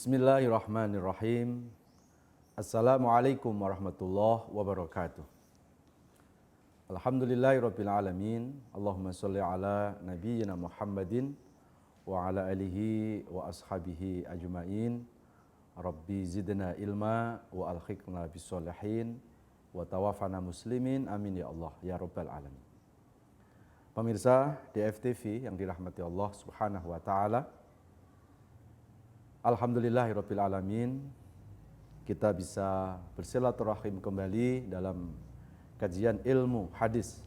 Bismillahirrahmanirrahim. Assalamualaikum warahmatullahi wabarakatuh. Alhamdulillahirabbil alamin. Allahumma shalli ala nabiyyina Muhammadin wa ala alihi wa ashabihi ajmain. Rabbi zidna ilma wa alhiqna bis-sholihin wa tawaffana muslimin. Amin ya Allah ya rabbal alamin. Pemirsa DFTV yang dirahmati Allah Subhanahu wa taala. Alhamdulillahirabbil alamin. Kita bisa bersilaturahim kembali dalam kajian ilmu hadis.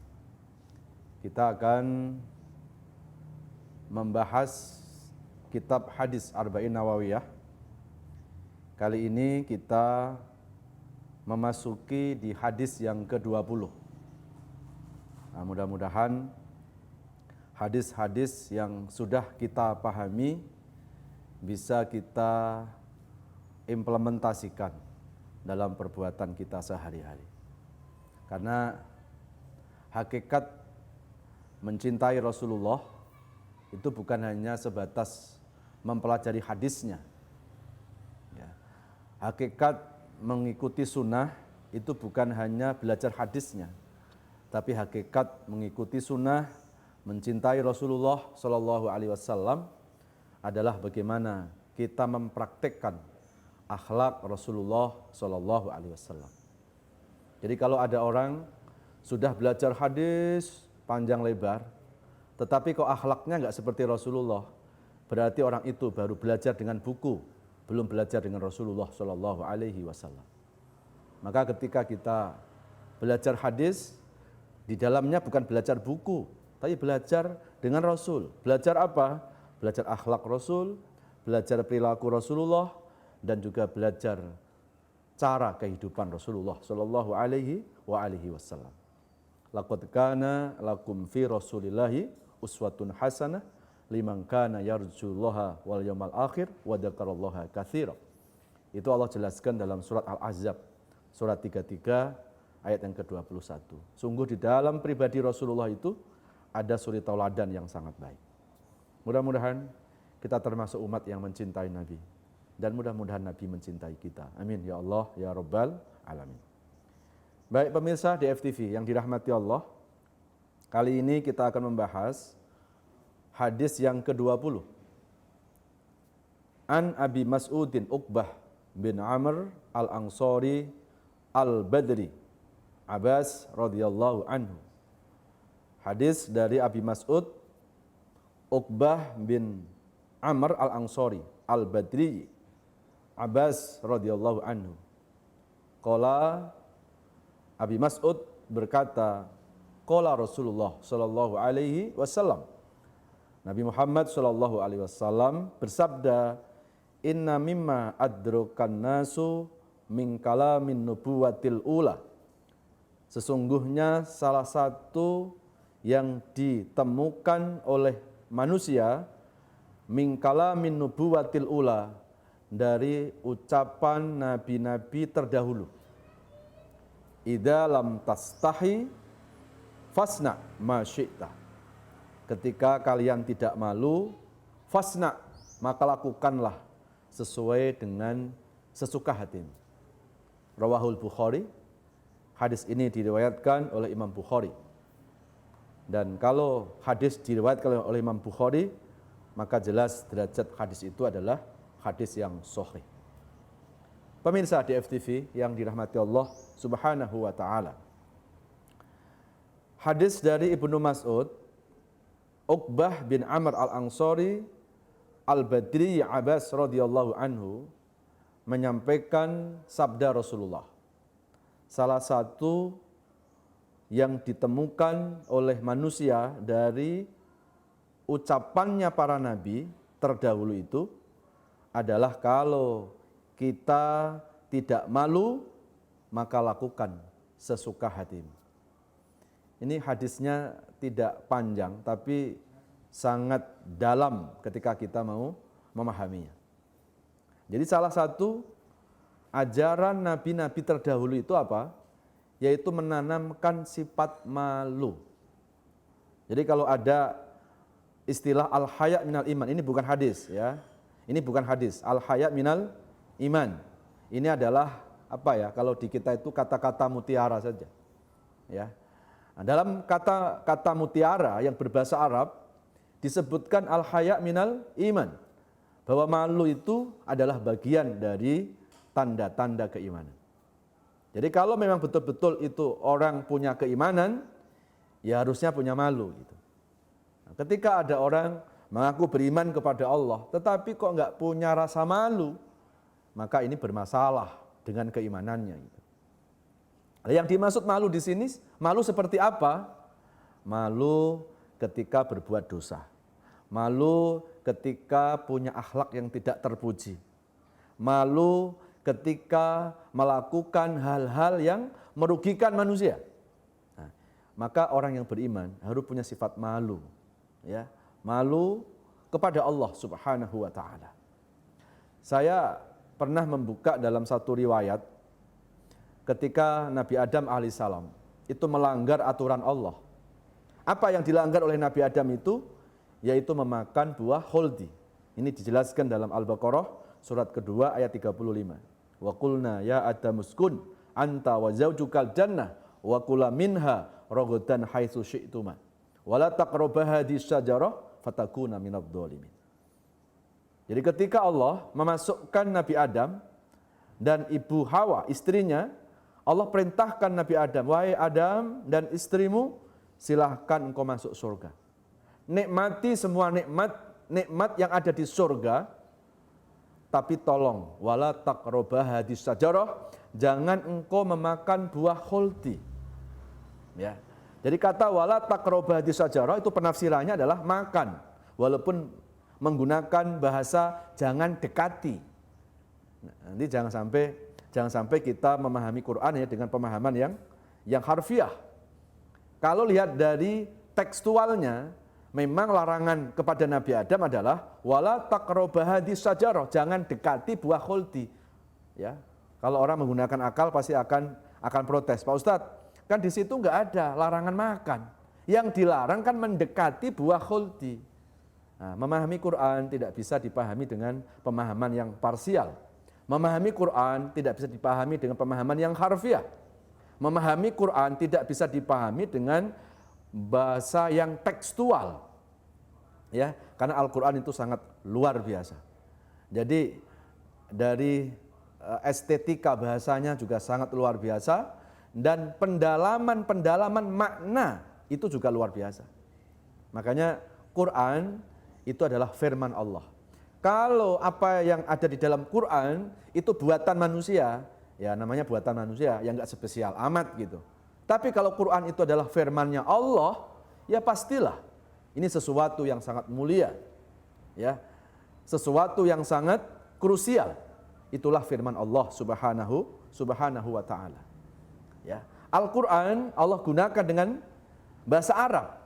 Kita akan membahas kitab hadis Arba'in Nawawiyah. Kali ini kita memasuki di hadis yang ke-20. Nah, mudah-mudahan hadis-hadis yang sudah kita pahami bisa kita implementasikan dalam perbuatan kita sehari-hari. Karena hakikat mencintai Rasulullah itu bukan hanya sebatas mempelajari hadisnya. Ya. Hakikat mengikuti sunnah itu bukan hanya belajar hadisnya, tapi hakikat mengikuti sunnah, mencintai Rasulullah Shallallahu Alaihi Wasallam adalah bagaimana kita mempraktekkan akhlak Rasulullah Shallallahu Alaihi Wasallam. Jadi kalau ada orang sudah belajar hadis panjang lebar, tetapi kok akhlaknya nggak seperti Rasulullah, berarti orang itu baru belajar dengan buku, belum belajar dengan Rasulullah Shallallahu Alaihi Wasallam. Maka ketika kita belajar hadis, di dalamnya bukan belajar buku, tapi belajar dengan Rasul. Belajar apa? Belajar akhlak Rasul, belajar perilaku Rasulullah, dan juga belajar cara kehidupan Rasulullah Shallallahu Alaihi Wasallam. Laqad kana lakum fi Rasulillahi uswatun hasanah liman kana yarjullaha wal yawmal akhir wa dzakarallaha katsira. Itu Allah jelaskan dalam surat Al-Ahzab, surat 33 ayat yang ke-21. Sungguh di dalam pribadi Rasulullah itu ada suri tauladan yang sangat baik. Mudah-mudahan kita termasuk umat yang mencintai Nabi, dan mudah-mudahan Nabi mencintai kita. Amin ya Allah ya rabbal alamin. Baik pemirsa DFTV yang dirahmati Allah, kali ini kita akan membahas hadis yang ke-20. An Abi Mas'udin Uqbah bin Amr al-Ansari al-Badri Abbas radhiyallahu anhu. Hadis dari Abi Mas'ud Uqbah bin Amr al-Ansari al-Badri Abbas radhiyallahu anhu. Qala Abi Mas'ud berkata, qala Rasulullah sallallahu alaihi wasallam. Nabi Muhammad sallallahu alaihi wasallam bersabda, inna mimma adrokan nasu min kalamin nubuwatil ula. Sesungguhnya salah satu yang ditemukan oleh manusia min kalamin nubuwatil ula, dari ucapan nabi-nabi terdahulu. Idza lam tastahi fasna ma syi'ta. Ketika kalian tidak malu, fasna, maka lakukanlah sesuai dengan sesuka hatimu. Rawahul Bukhari. Hadis ini diriwayatkan oleh Imam Bukhari. Dan kalau hadis diriwayatkan oleh Imam Bukhari, maka jelas derajat hadis itu adalah hadis yang sahih. Pemirsa DFTV yang dirahmati Allah Subhanahu wa taala. Hadis dari Ibnu Mas'ud, Uqbah bin Amr al-Ansari al-Badri Abbas radhiyallahu anhu menyampaikan sabda Rasulullah. Salah satu yang ditemukan oleh manusia dari ucapannya para nabi terdahulu itu adalah kalau kita tidak malu, maka lakukan sesuka hatimu. Ini hadisnya tidak panjang, tapi sangat dalam ketika kita mau memahaminya. Jadi salah satu ajaran nabi-nabi terdahulu itu apa? Yaitu menanamkan sifat malu. Jadi kalau ada istilah al-haya minal iman, ini bukan hadis ya. Ini bukan hadis. Al-haya minal iman. Ini adalah apa ya? Kalau di kita itu kata-kata mutiara saja. Ya. Nah, dalam kata-kata mutiara yang berbahasa Arab disebutkan al-haya minal iman. Bahwa malu itu adalah bagian dari tanda-tanda keimanan. Jadi kalau memang betul-betul itu orang punya keimanan, ya harusnya punya malu gitu. Nah, ketika ada orang mengaku beriman kepada Allah, tetapi kok nggak punya rasa malu, maka ini bermasalah dengan keimanannya. Gitu. Yang dimaksud malu di sini, malu seperti apa? Malu ketika berbuat dosa. Malu ketika punya akhlak yang tidak terpuji. Malu ketika melakukan hal-hal yang merugikan manusia. Nah, maka orang yang beriman harus punya sifat malu. Ya, malu kepada Allah Subhanahu wa ta'ala. Saya pernah membuka dalam satu riwayat ketika Nabi Adam alaihissalam itu melanggar aturan Allah. Apa yang dilanggar oleh Nabi Adam itu? Yaitu memakan buah kholdi. Ini dijelaskan dalam Al-Baqarah surat kedua ayat 35. Wa qulna ya Adam uskun anta wa zaujukal jannah wa kula minha ragadan haitsu syi'tuma wa la taqrabu hadhihi syajarah fatakuna minadh dhalimin. Jadi ketika Allah memasukkan Nabi Adam dan Ibu Hawa istrinya, Allah perintahkan Nabi Adam, wahai Adam dan istrimu, silahkan engkau masuk surga. Nikmati semua nikmat yang ada di surga, tapi tolong wala taqrabu hadhihi syajarah, jangan engkau memakan buah kholdi. Ya. Jadi kata wala taqrabu hadhihi syajarah itu penafsirannya adalah makan, walaupun menggunakan bahasa jangan dekati. Nah, nanti jangan sampai kita memahami Quran ya dengan pemahaman yang harfiah. Kalau lihat dari tekstualnya, memang larangan kepada Nabi Adam adalah wala taqrabu hadhihi syajarah, jangan dekati buah kholdi. Ya. Kalau orang menggunakan akal pasti akan protes. Pak Ustadz, kan di situ enggak ada larangan makan. Yang dilarang kan mendekati buah kholdi. Nah, memahami Quran tidak bisa dipahami dengan pemahaman yang parsial. Memahami Quran tidak bisa dipahami dengan pemahaman yang harfiah. Memahami Quran tidak bisa dipahami dengan bahasa yang tekstual. Ya, karena Al-Quran itu sangat luar biasa. Jadi dari estetika bahasanya juga sangat luar biasa dan pendalaman makna itu juga luar biasa. Makanya Quran itu adalah firman Allah. Kalau apa yang ada di dalam Quran itu buatan manusia, ya namanya buatan manusia yang enggak spesial amat gitu. Tapi kalau Quran itu adalah firman-Nya Allah, ya pastilah ini sesuatu yang sangat mulia. Ya. Sesuatu yang sangat krusial. Itulah firman Allah Subhanahu wa taala. Ya. Al-Quran Allah gunakan dengan bahasa Arab.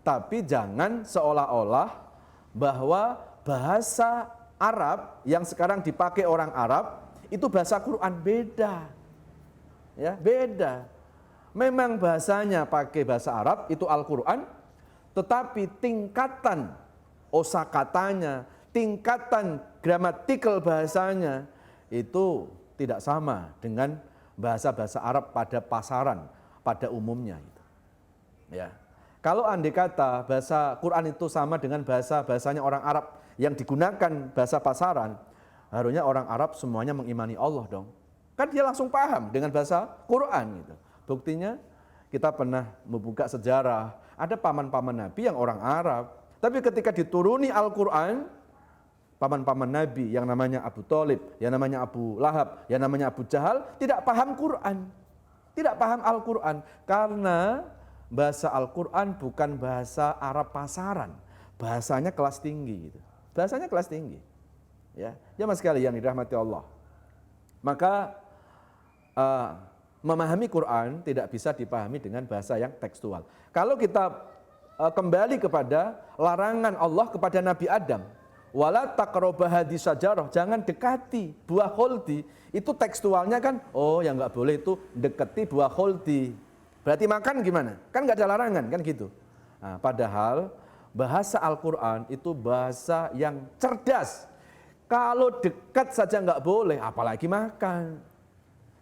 Tapi jangan seolah-olah bahwa bahasa Arab yang sekarang dipakai orang Arab itu bahasa Quran, beda. Ya, beda. Memang bahasanya pakai bahasa Arab itu Al-Quran, tetapi tingkatan osakatanya, tingkatan gramatikal bahasanya itu tidak sama dengan bahasa-bahasa Arab pada pasaran, pada umumnya. Ya. Kalau andai kata bahasa Quran itu sama dengan bahasanya orang Arab yang digunakan bahasa pasaran, harusnya orang Arab semuanya mengimani Allah dong. Kan dia langsung paham dengan bahasa Quran gitu. Buktinya kita pernah membuka sejarah, ada paman-paman Nabi yang orang Arab. Tapi ketika dituruni Al-Quran, paman-paman Nabi yang namanya Abu Thalib, yang namanya Abu Lahab, yang namanya Abu Jahal, tidak paham Quran. Tidak paham Al-Quran. Karena bahasa Al-Quran bukan bahasa Arab pasaran. Bahasanya kelas tinggi. Gitu. Bahasanya kelas tinggi. Ya, jamaah sekalian yang dirahmati Allah. Maka memahami Quran tidak bisa dipahami dengan bahasa yang tekstual. Kalau kita kembali kepada larangan Allah kepada Nabi Adam, wala taqrabu hadhihi syajarah, jangan dekati buah kholdi, itu tekstualnya kan, oh yang nggak boleh itu dekati buah kholdi. Berarti makan gimana? Kan nggak ada larangan kan gitu. Nah, padahal bahasa Al-Quran itu bahasa yang cerdas, Kalau dekat saja nggak boleh, apalagi makan.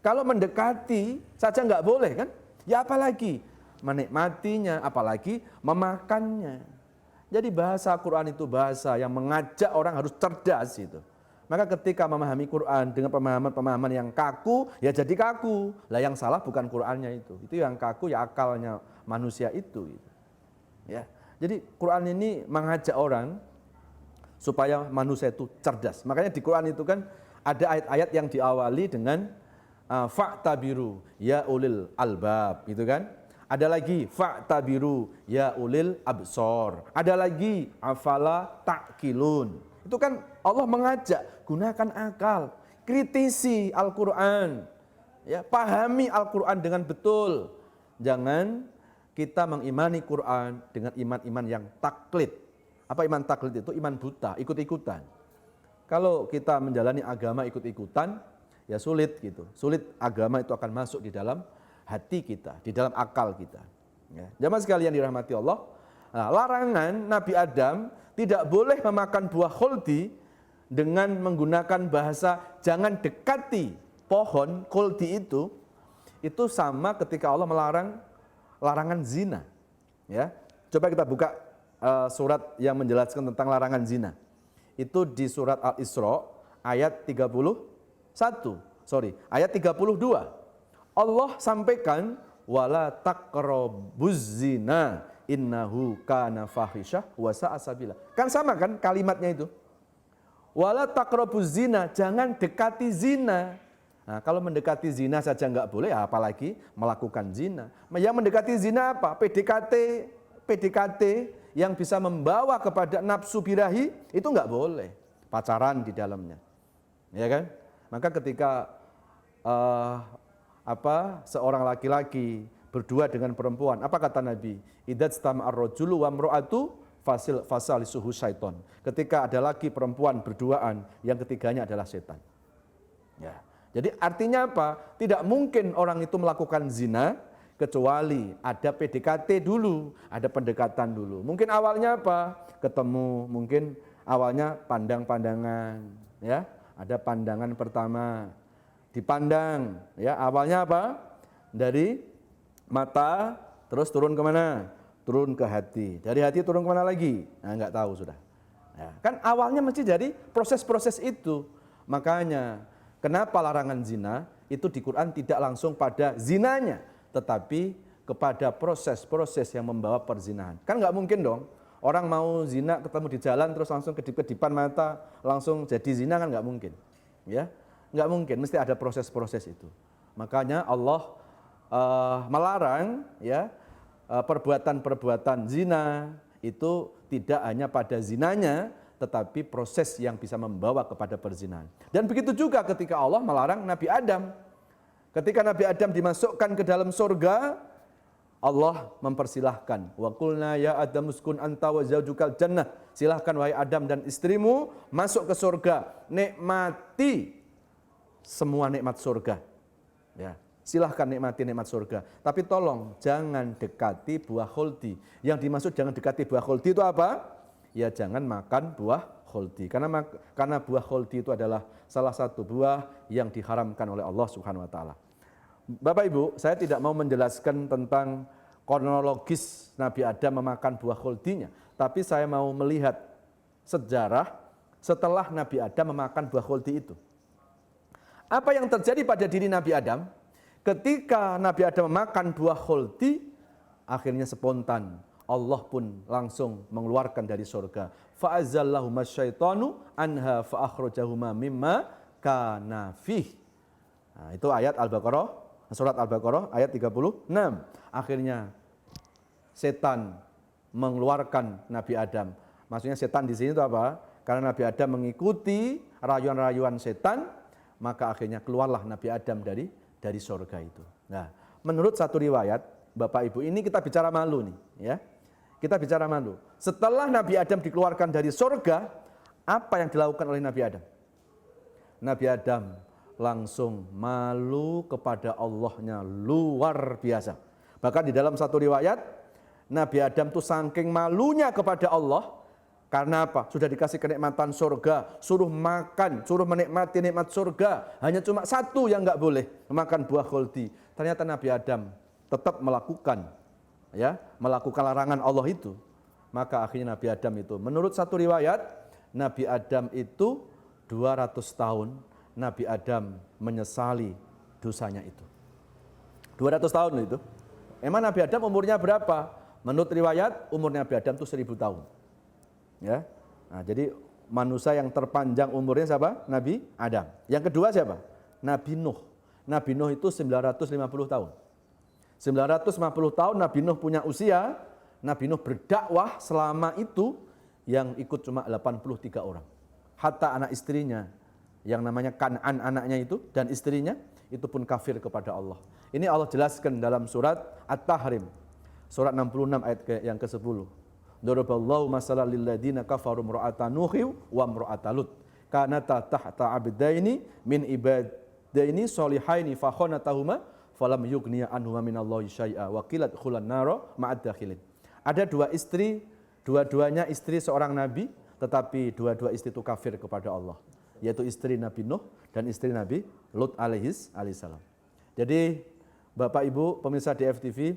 Kalau mendekati saja nggak boleh kan? Ya apalagi menikmatinya, apalagi memakannya. Jadi bahasa Quran itu bahasa yang mengajak orang harus cerdas itu. Maka ketika memahami Quran dengan pemahaman-pemahaman yang kaku, ya jadi kaku. Lah yang salah bukan Qurannya itu. Itu yang kaku ya akalnya manusia itu. Gitu. Ya. Jadi Quran ini mengajak orang supaya manusia itu cerdas. Makanya di Quran itu kan ada ayat-ayat yang diawali dengan fa'tabiru ya ulil albab, gitu kan? Ada lagi fa'tabiru ya ulil absor. Ada lagi afala ta'qilun. Itu kan Allah mengajak gunakan akal, kritisi Al-Qur'an. Ya, pahami Al-Qur'an dengan betul. Jangan kita mengimani Quran dengan iman-iman yang taklid. Apa iman taklid itu? Iman buta, ikut-ikutan. Kalau kita menjalani agama ikut-ikutan, ya sulit gitu. Sulit agama itu akan masuk di dalam hati kita, di dalam akal kita. Ya. Jamaah sekalian dirahmati Allah, nah, larangan Nabi Adam tidak boleh memakan buah khuldi dengan menggunakan bahasa jangan dekati pohon khuldi itu sama ketika Allah melarang larangan zina. Ya. Coba kita buka surat yang menjelaskan tentang larangan zina. Itu di surat Al-Isra ayat ayat 32. Allah sampaikan wala taqrabuz zina innahu kana fahisyah wa sa'a sabila. Kan sama kan kalimatnya itu. Wala taqrabuz zina, jangan dekati zina. Nah, kalau mendekati zina saja enggak boleh, apalagi melakukan zina. Yang mendekati zina apa? PDKT yang bisa membawa kepada nafsu birahi itu enggak boleh. Pacaran di dalamnya. Ya kan? Maka ketika seorang laki-laki berdua dengan perempuan, apa kata Nabi? Idztama'ar rajulu wa imra'atu fasalisuhu syaiton. Ketika ada laki perempuan berduaan, yang ketiganya adalah setan. Ya. Jadi artinya apa? Tidak mungkin orang itu melakukan zina kecuali ada PDKT dulu, ada pendekatan dulu. Mungkin awalnya apa? Ketemu, mungkin awalnya pandang-pandangan, ya. Ada pandangan pertama, dipandang, ya. Awalnya apa? Dari mata, terus turun kemana? Turun ke hati. Dari hati turun kemana lagi? Nah, nggak tahu sudah. Ya, kan awalnya mesti dari proses-proses itu. Makanya kenapa larangan zina itu di Quran tidak langsung pada zinanya, tetapi kepada proses-proses yang membawa perzinahan. Kan nggak mungkin dong, orang mau zina ketemu di jalan terus langsung kedip-kedipan mata, langsung jadi zina, kan nggak mungkin. Ya, nggak mungkin, mesti ada proses-proses itu. Makanya Allah melarang ya perbuatan-perbuatan zina itu tidak hanya pada zinanya, tetapi proses yang bisa membawa kepada perzinahan. Dan begitu juga ketika Allah melarang Nabi Adam. Ketika Nabi Adam dimasukkan ke dalam surga, Allah mempersilahkan. Wa qulna ya Adam uskun anta wa zaujukal jannah. Silahkan wahai Adam dan istrimu masuk ke surga. Nikmati semua nikmat surga. Ya, silahkan nikmati nikmat surga. Tapi tolong jangan dekati buah khuldi. Yang dimaksud jangan dekati buah khuldi itu apa? Ya jangan makan buah khuldi. Karena buah khuldi itu adalah salah satu buah yang diharamkan oleh Allah Subhanahu wa taala. Bapak Ibu, saya tidak mau menjelaskan tentang kronologis Nabi Adam memakan buah khuldinya, tapi saya mau melihat sejarah setelah Nabi Adam memakan buah khuldi itu. Apa yang terjadi pada diri Nabi Adam ketika Nabi Adam memakan buah khuldi, akhirnya spontan Allah pun langsung mengeluarkan dari surga. Fa'azallahuma syaitanu anha fa'akhrajahuma mimma kana fih. Nah, itu ayat Al-Baqarah, surat Al-Baqarah ayat 36. Akhirnya setan mengeluarkan Nabi Adam. Maksudnya setan di sini itu apa? Karena Nabi Adam mengikuti rayuan-rayuan setan, maka akhirnya keluarlah Nabi Adam dari surga itu. Nah, menurut satu riwayat, Bapak Ibu, ini kita bicara malu nih, ya. Kita bicara malu. Setelah Nabi Adam dikeluarkan dari surga, apa yang dilakukan oleh Nabi Adam? Nabi Adam langsung malu kepada Allahnya luar biasa. Bahkan di dalam satu riwayat, Nabi Adam tuh saking malunya kepada Allah, Karena apa? Sudah dikasih kenikmatan surga, suruh makan, suruh menikmati nikmat surga. Hanya cuma satu yang nggak boleh, makan buah khuldi. Ternyata Nabi Adam tetap melakukan, ya, melakukan larangan Allah itu. Maka akhirnya Nabi Adam itu, menurut satu riwayat, Nabi Adam itu 200 tahun, Nabi Adam menyesali dosanya itu. 200 tahun itu. Emang Nabi Adam umurnya berapa? Menurut riwayat, umurnya Nabi Adam itu 1000 tahun. Ya, nah, jadi manusia yang terpanjang umurnya siapa? Nabi Adam. Yang kedua siapa? Nabi Nuh. Nabi Nuh itu 950 tahun. 950 tahun Nabi Nuh punya usia. Nabi Nuh berdakwah selama itu yang ikut cuma 83 orang. Hatta anak istrinya yang namanya Kan'an anaknya itu dan istrinya itu pun kafir kepada Allah. Ini Allah jelaskan dalam surat At-Tahrim. Surat 66 ayat yang ke-10. Daraballahu masalan lil ladzina kafaru imra'ata nuhi wa imra'ata lut kanata tahta abdaini min ibadaini sholihaini fa khanatahuma falam yughniya anhuma minallahi syai'a wa qilat khulan nara ma'ad dakhilin. Ada dua istri, dua-duanya istri seorang nabi, tetapi dua-dua istri itu kafir kepada Allah, yaitu istri Nabi Nuh dan istri Nabi Lut alaihissalam. Jadi Bapak Ibu pemirsa DFTV,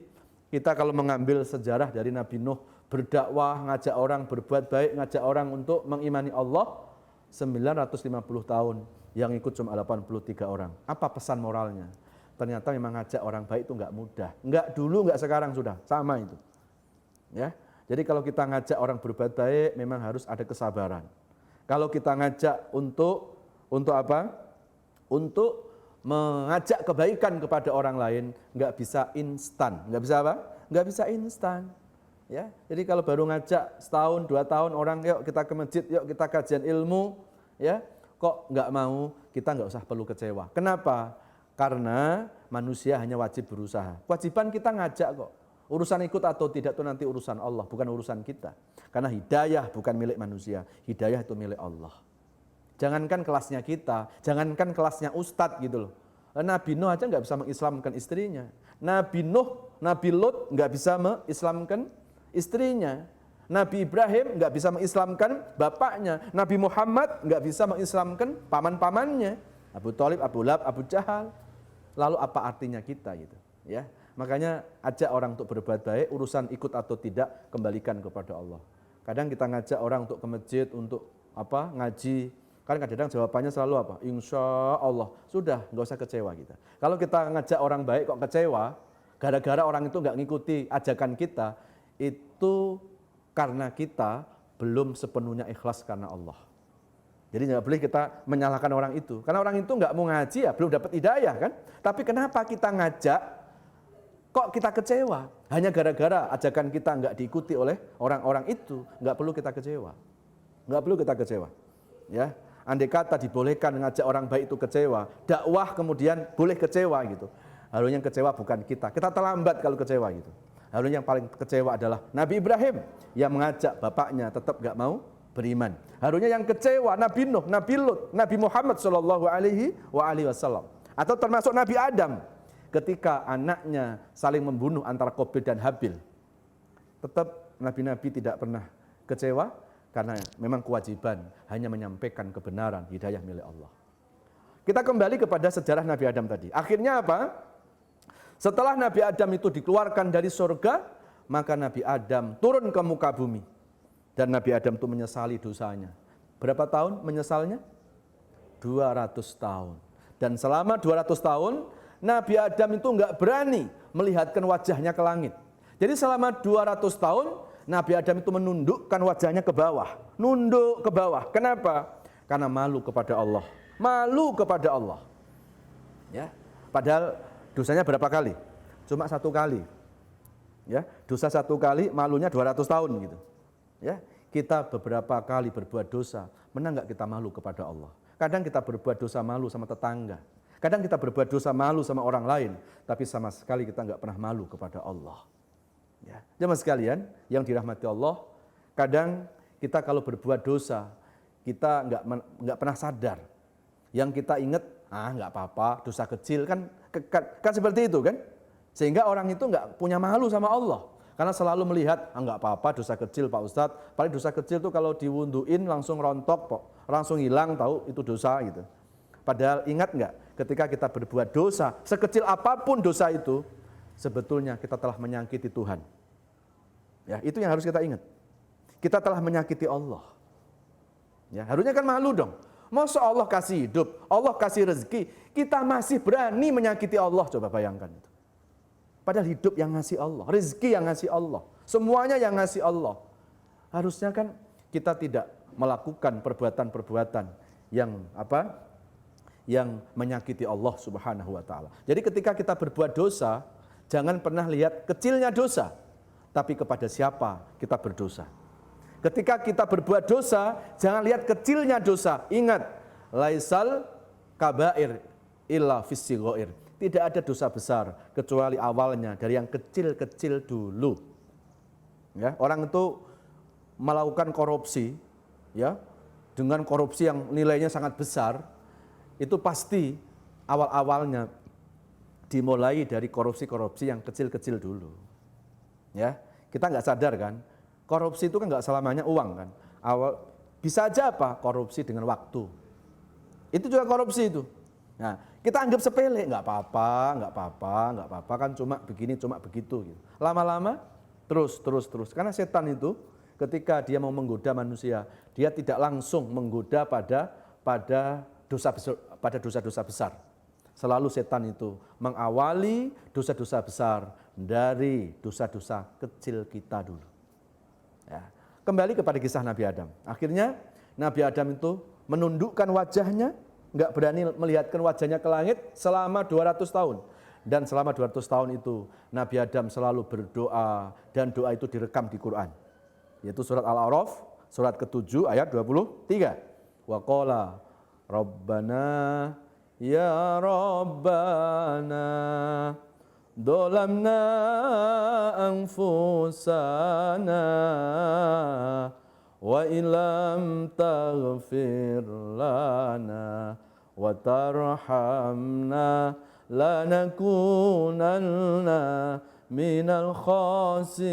kita kalau mengambil sejarah dari Nabi Nuh berdakwah, ngajak orang berbuat baik, ngajak orang untuk mengimani Allah, 950 tahun, yang ikut cuma 83 orang. Apa pesan moralnya? Ternyata memang ngajak orang baik itu enggak mudah. Enggak dulu, enggak sekarang sudah, sama itu. Ya. Jadi kalau kita ngajak orang berbuat baik, memang harus ada kesabaran. Kalau kita ngajak untuk apa? Untuk mengajak kebaikan kepada orang lain, enggak bisa instan. Enggak bisa apa? Enggak bisa instan. Ya, jadi kalau baru ngajak setahun, 2 tahun orang, yuk kita ke masjid, yuk kita kajian ilmu, ya, kok nggak mau, kita nggak usah perlu kecewa. Kenapa? Karena manusia hanya wajib berusaha. Kewajiban kita ngajak kok. Urusan ikut atau tidak itu nanti urusan Allah, bukan urusan kita. Karena hidayah bukan milik manusia, hidayah itu milik Allah. Jangankan kelasnya kita, jangankan kelasnya ustadz gitu loh. Nabi Nuh aja nggak bisa mengislamkan istrinya. Nabi Nuh, Nabi Lut nggak bisa mengislamkan istrinya. Nabi Ibrahim nggak bisa mengislamkan bapaknya. Nabi Muhammad nggak bisa mengislamkan paman-pamannya. Abu Thalib, Abu Lahab, Abu Jahal. Lalu apa artinya kita gitu? Ya, makanya ajak orang untuk berbuat baik. Urusan ikut atau tidak kembalikan kepada Allah. Kadang kita ngajak orang untuk ke masjid, untuk apa? Ngaji. Kan kadang-kadang jawabannya selalu apa? Insya Allah. Sudah, nggak usah kecewa kita. Kalau kita ngajak orang baik kok kecewa, gara-gara orang itu nggak ngikuti ajakan kita, itu karena kita belum sepenuhnya ikhlas karena Allah. Jadi nggak boleh kita menyalahkan orang itu. Karena orang itu nggak mau ngaji ya, belum dapat hidayah kan. Tapi kenapa kita ngajak, kok kita kecewa? Hanya gara-gara ajakan kita nggak diikuti oleh orang-orang itu. Nggak perlu kita kecewa. Nggak perlu kita kecewa. Ya, andai kata dibolehkan ngajak orang baik itu kecewa, dakwah kemudian boleh kecewa gitu. Harusnya yang kecewa bukan kita. Kita terlambat kalau kecewa gitu. Lalu yang paling kecewa adalah Nabi Ibrahim yang mengajak bapaknya tetap gak mau beriman. Harusnya yang kecewa Nabi Nuh, Nabi Lut, Nabi Muhammad SAW. Atau termasuk Nabi Adam ketika anaknya saling membunuh antara Qabil dan Habil. Tetap nabi-nabi tidak pernah kecewa karena memang kewajiban hanya menyampaikan kebenaran, hidayah milik Allah. Kita kembali kepada sejarah Nabi Adam tadi. Akhirnya apa? Setelah Nabi Adam itu dikeluarkan dari surga, maka Nabi Adam turun ke muka bumi. Dan Nabi Adam itu menyesali dosanya. Berapa tahun menyesalnya? 200 tahun. Dan selama 200 tahun, Nabi Adam itu enggak berani melihatkan wajahnya ke langit. Jadi selama 200 tahun, Nabi Adam itu menundukkan wajahnya ke bawah. Nunduk ke bawah. Kenapa? Karena malu kepada Allah. Malu kepada Allah. Ya, padahal dosanya berapa kali? Cuma 1 kali. Ya, dosa 1 kali, malunya 200 tahun gitu. Ya, kita beberapa kali berbuat dosa, menang enggak kita malu kepada Allah? Kadang kita berbuat dosa malu sama tetangga. Kadang kita berbuat dosa malu sama orang lain, tapi sama sekali kita enggak pernah malu kepada Allah. Ya, jemaah sekalian yang dirahmati Allah, kadang kita kalau berbuat dosa, kita enggak pernah sadar. Yang kita ingat, enggak apa-apa, dosa kecil kan seperti itu kan. Sehingga orang itu enggak punya malu sama Allah. Karena selalu melihat, nggak apa-apa dosa kecil Pak Ustadz, paling dosa kecil tuh kalau diwunduin langsung rontok kok, langsung hilang tahu itu dosa gitu. Padahal ingat nggak, ketika kita berbuat dosa, sekecil apapun dosa itu, sebetulnya kita telah menyakiti Tuhan. Ya, itu yang harus kita ingat. Kita telah menyakiti Allah. Ya, harusnya kan malu dong. Masa Allah kasih hidup, Allah kasih rezeki, kita masih berani menyakiti Allah, coba bayangkan itu. Padahal hidup yang ngasih Allah, rezeki yang ngasih Allah, semuanya yang ngasih Allah. Harusnya kan kita tidak melakukan perbuatan-perbuatan yang apa? Yang menyakiti Allah Subhanahu wa taala. Jadi ketika kita berbuat dosa, jangan pernah lihat kecilnya dosa, tapi kepada siapa kita berdosa. Ketika kita berbuat dosa, jangan lihat kecilnya dosa. Ingat, laisal kabair illa fis-sighair. Tidak ada dosa besar kecuali awalnya dari yang kecil-kecil dulu. Ya, orang itu melakukan korupsi, ya, dengan korupsi yang nilainya sangat besar, itu pasti awal-awalnya dimulai dari korupsi-korupsi yang kecil-kecil dulu. Ya, kita nggak sadar kan, korupsi itu kan nggak selamanya uang kan. Bisa aja apa? Korupsi dengan waktu. Itu juga korupsi itu. Nah, kita anggap sepele, nggak apa-apa, kan cuma begini, cuma begitu. Gitu. Lama-lama terus. Karena setan itu ketika dia mau menggoda manusia, dia tidak langsung menggoda pada dosa-dosa besar. Selalu setan itu mengawali dosa-dosa besar dari dosa-dosa kecil kita dulu. Ya. Kembali kepada kisah Nabi Adam. Akhirnya Nabi Adam itu menundukkan wajahnya, nggak berani melihatkan wajahnya ke langit selama 200 tahun. Dan selama 200 tahun itu Nabi Adam selalu berdoa dan doa itu direkam di Quran. Yaitu surat Al-A'raf, surat ke-7 ayat 23. Wa qala Rabbana ya Rabbana dolamna anfusana wa ilam taghfir lana wa tarhamna lanakunanna minal khasirin.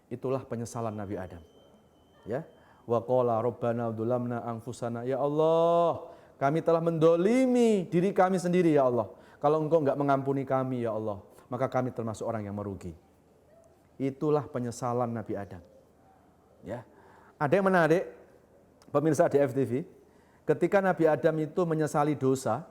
Itulah penyesalan Nabi Adam. Ya. Wa qala rabbana dzulamna anfusana, ya Allah, kami telah mendolimi diri kami sendiri ya Allah. Kalau Engkau enggak mengampuni kami ya Allah, maka kami termasuk orang yang merugi. Itulah penyesalan Nabi Adam. Ya. Ada yang menarik, pemirsa di FTV, ketika Nabi Adam itu menyesali dosa,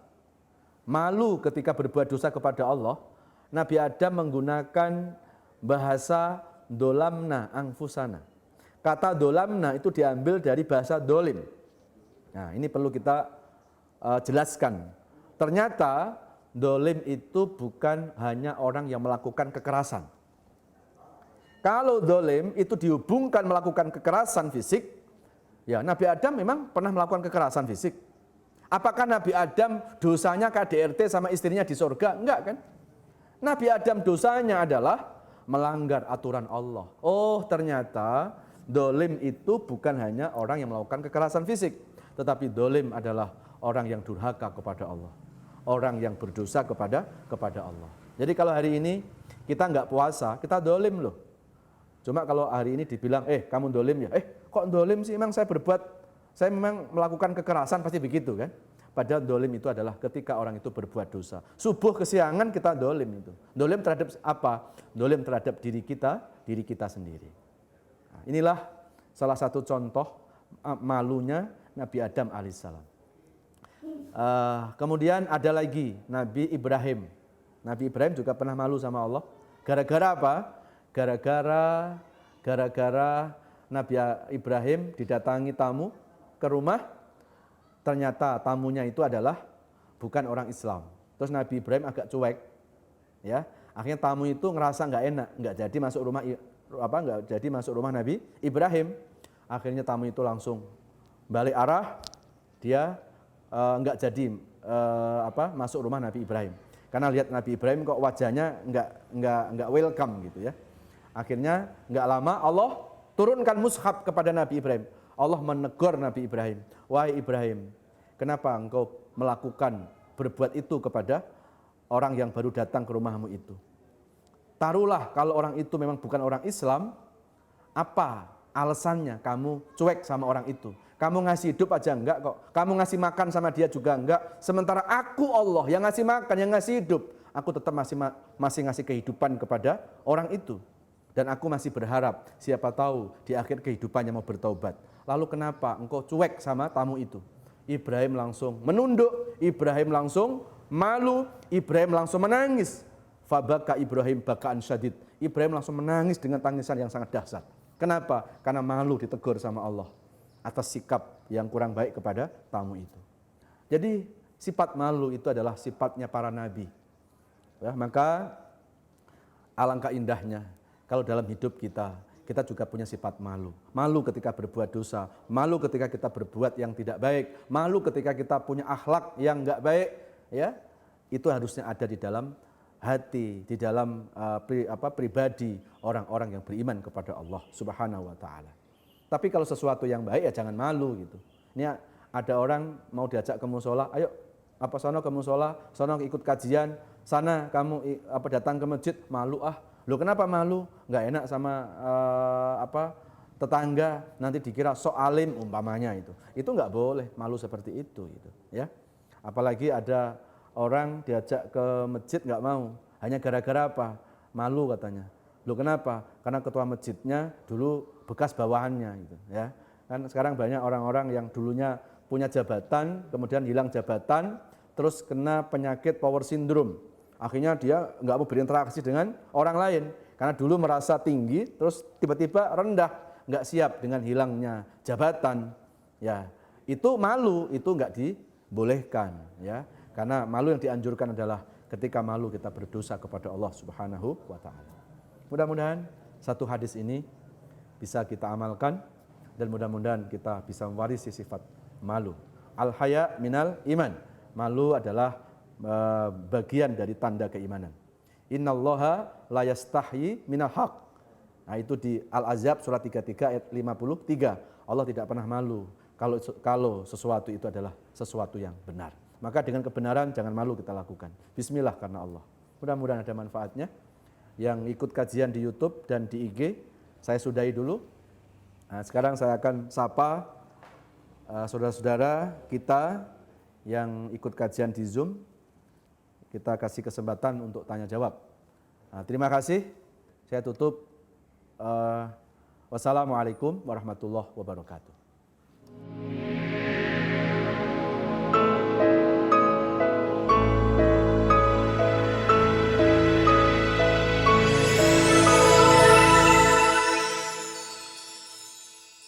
malu ketika berbuat dosa kepada Allah, Nabi Adam menggunakan bahasa dolamna anfusana. Kata dolamna itu diambil dari bahasa dolim. Nah, ini perlu kita jelaskan. Ternyata dolim itu bukan hanya orang yang melakukan kekerasan. Kalau dolim itu dihubungkan melakukan kekerasan fisik, ya Nabi Adam memang pernah melakukan kekerasan fisik. Apakah Nabi Adam dosanya KDRT sama istrinya di surga? Enggak kan? Nabi Adam dosanya adalah melanggar aturan Allah. Oh, ternyata dolim itu bukan hanya orang yang melakukan kekerasan fisik, tetapi dolim adalah orang yang durhaka kepada Allah, orang yang berdosa kepada Allah. Jadi kalau hari ini kita nggak puasa, kita dolim loh. Cuma kalau hari ini dibilang, kamu dolim ya, kok dolim sih? Emang saya memang melakukan kekerasan, pasti begitu kan? Padahal dolim itu adalah ketika orang itu berbuat dosa. Subuh kesiangan kita dolim itu. Dolim terhadap apa? Dolim terhadap diri kita sendiri. Nah, inilah salah satu contoh malunya Nabi Adam alaihissalam. Kemudian ada lagi Nabi Ibrahim. Nabi Ibrahim juga pernah malu sama Allah. Gara-gara apa? Gara-gara Nabi Ibrahim didatangi tamu ke rumah, ternyata tamunya itu adalah bukan orang Islam. Terus Nabi Ibrahim agak cuek, ya. Akhirnya tamu itu ngerasa nggak enak, nggak jadi masuk rumah Nabi Ibrahim. Akhirnya tamu itu langsung balik arah, dia nggak jadi masuk rumah Nabi Ibrahim. Karena lihat Nabi Ibrahim kok wajahnya nggak welcome gitu ya. Akhirnya nggak lama Allah turunkan mushaf kepada Nabi Ibrahim. Allah menegur Nabi Ibrahim, wahai Ibrahim, kenapa engkau berbuat itu kepada orang yang baru datang ke rumahmu itu? Taruhlah kalau orang itu memang bukan orang Islam, apa alasannya kamu cuek sama orang itu? Kamu ngasih hidup aja enggak kok. Kamu ngasih makan sama dia juga enggak. Sementara aku Allah yang ngasih makan, yang ngasih hidup. Aku tetap masih ngasih kehidupan kepada orang itu. Dan aku masih berharap, siapa tahu di akhir kehidupannya mau bertaubat. Lalu kenapa engkau cuek sama tamu itu? Ibrahim langsung menunduk, Ibrahim langsung malu, Ibrahim langsung menangis. Fabaka Ibrahim bakaan syadid. Ibrahim langsung menangis dengan tangisan yang sangat dahsyat. Kenapa? Karena malu ditegur sama Allah atas sikap yang kurang baik kepada tamu itu. Jadi sifat malu itu adalah sifatnya para nabi. Ya, maka alangkah indahnya kalau dalam hidup kita juga punya sifat malu. Malu ketika berbuat dosa, malu ketika kita berbuat yang tidak baik, malu ketika kita punya akhlak yang enggak baik, ya. Itu harusnya ada di dalam hati, di dalam pribadi orang-orang yang beriman kepada Allah Subhanahu wa taala. Tapi kalau sesuatu yang baik ya jangan malu gitu. Ini ada orang mau diajak ke musola, ayo sono ke musola, sono ikut kajian, sana kamu datang ke masjid, malu ah. Loh kenapa malu? Enggak enak sama tetangga, nanti dikira sok alim umpamanya itu. Itu enggak boleh malu seperti itu gitu, ya. Apalagi ada orang diajak ke masjid enggak mau, hanya gara-gara apa? Malu katanya. Loh kenapa? Karena ketua masjidnya dulu bekas bawahannya gitu, ya. Kan sekarang banyak orang-orang yang dulunya punya jabatan, kemudian hilang jabatan, terus kena penyakit power syndrome. Akhirnya dia nggak mau berinteraksi dengan orang lain karena dulu merasa tinggi, terus tiba-tiba rendah, nggak siap dengan hilangnya jabatan. Ya, itu malu, itu nggak dibolehkan, ya. Karena malu yang dianjurkan adalah ketika malu kita berdosa kepada Allah Subhanahu wa taala. Mudah-mudahan satu hadis ini bisa kita amalkan dan mudah-mudahan kita bisa mewarisi sifat malu. Al-haya minal iman. Malu adalah bagian dari tanda keimanan. Innallaha la yastahyi minal haq. Nah, itu di Al-Ahzab surat 33 ayat 53. Allah tidak pernah malu kalau sesuatu itu adalah sesuatu yang benar. Maka dengan kebenaran jangan malu kita lakukan. Bismillah karena Allah. Mudah-mudahan ada manfaatnya. Yang ikut kajian di YouTube dan di IG, saya sudahi dulu. Nah, sekarang saya akan sapa saudara-saudara kita yang ikut kajian di Zoom. Kita kasih kesempatan untuk tanya jawab. Nah, terima kasih. Saya tutup. Wassalamualaikum warahmatullahi wabarakatuh.